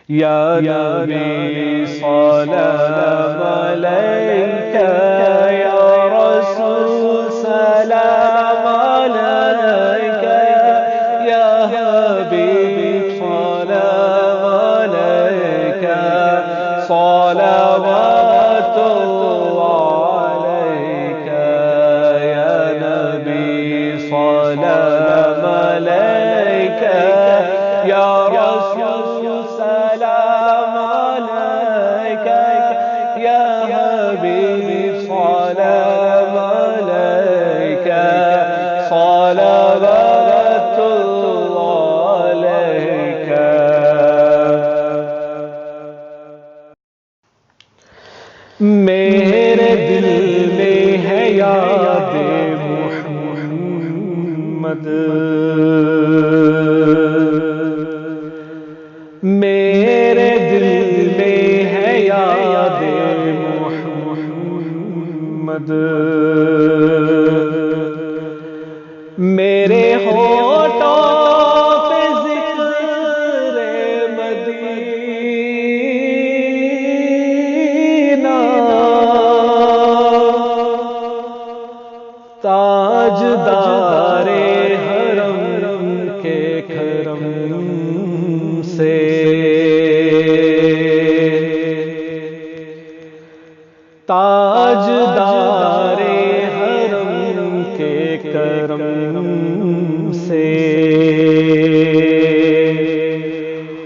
یا نبی سلام علیکہ، یا رسول سلام علیکہ، یا حبیب سلام علیکہ، صلوات اللہ علیکہ، یا نبی سلام علیکہ، یا رسول سلام علیکہ، یا حبیب سلام علیکہ، صلوات اللہ علیکہ۔ میرے دل میں ہے یاد محمد، میرے دل میں ہے یاد محمد، میرے ہونٹوں پہ ذکر مدینہ، تاجدار حرم کے کرم سے، تاجدار حرم کے کرم سے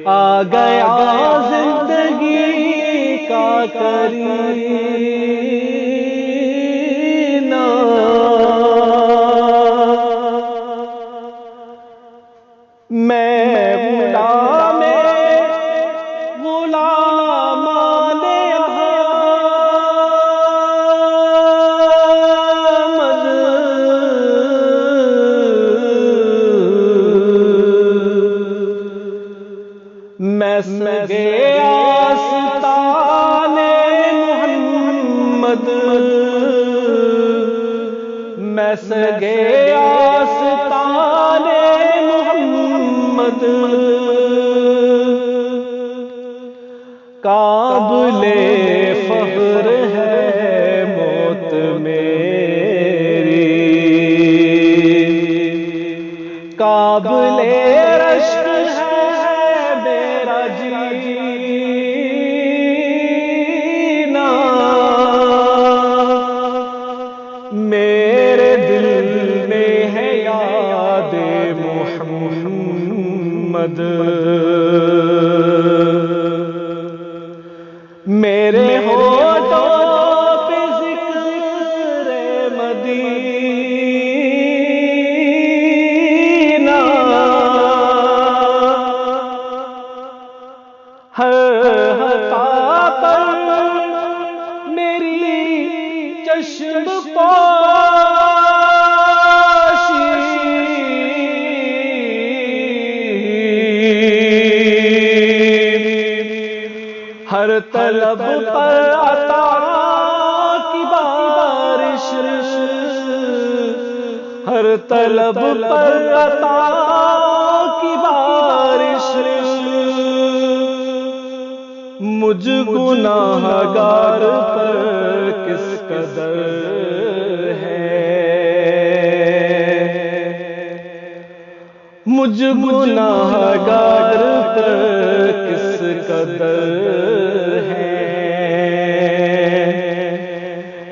آ گیا زندگی کا کرینہ، میں غلام غلامان احمد، میں سگے آستان محمد، میں سگے آستان محمد، قابل فخر ہے موت میری، قابل رشک ہے میرا جینا، میرے دل میں ہے یاد محمد، میرے ہونٹوں پہ ذکر مدینہ، ہر خطا پر میری چشم پوشی، ہر طلب پر عطا کی بارش، ہر طلب پر عطا کی بارش، مجھ گناہگار پر کس قدر ہے، مجھ گناہگار پر کس قدر ہے،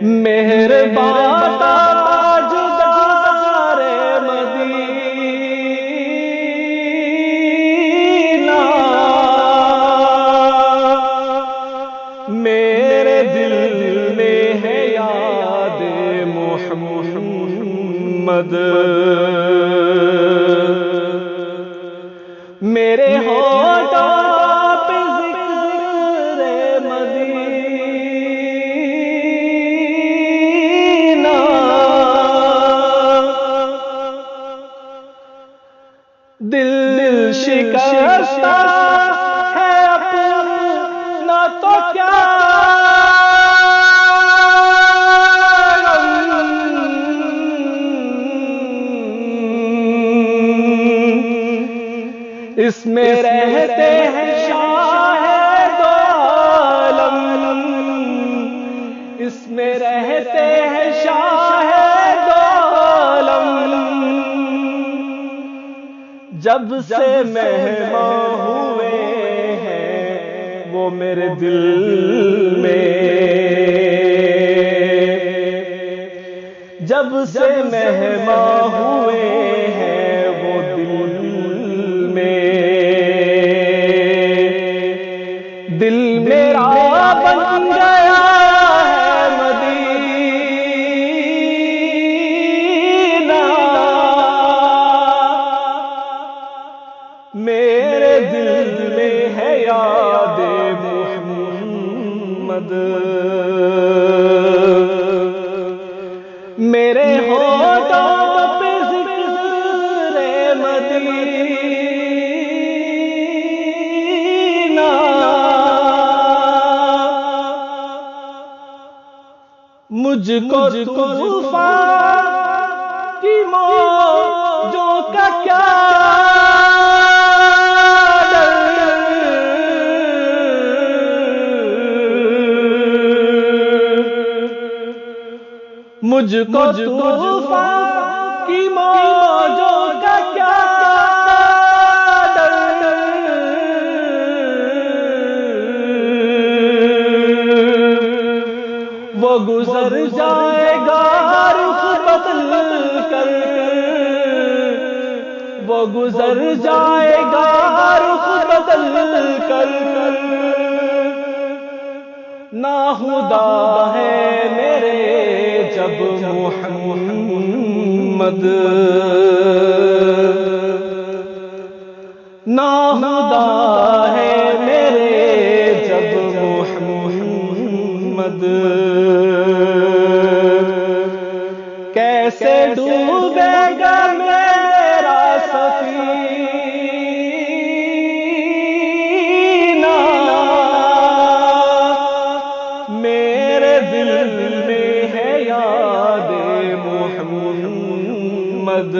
مہربان تاجدار مدینہ، میرے دل میں ہے یاد محمد، میرے ہونٹوں پہ ذکر مدینہ، دل شکستہ ہے اپنا تو کیا اس میں رہتے ہیں شاہ جب سے مہمان ہوئے ہیں وہ میرے دل میں، جب سے مہمان ہوئے ہیں وہ دل میں، دل میرا بن گیا ہے مدینہ، میرے دل میں ہے یاد محمد، میرے ہونٹوں پہ ذکر مدینہ، مجھ کو طوفان کی موجوں کا کیا مجھ کو طوفان کی موجوں کا کیا ڈر، وہ گزر جائے گا رخ بدل کر، وہ گزر جائے گا رخ بدل کر، ناخدا ہے میرے جب محمد، ناخدا ہے میرے جب محمد، کیسے ڈوبے گا میرا سفینہ، میرے دل میں ہے یاد محمد۔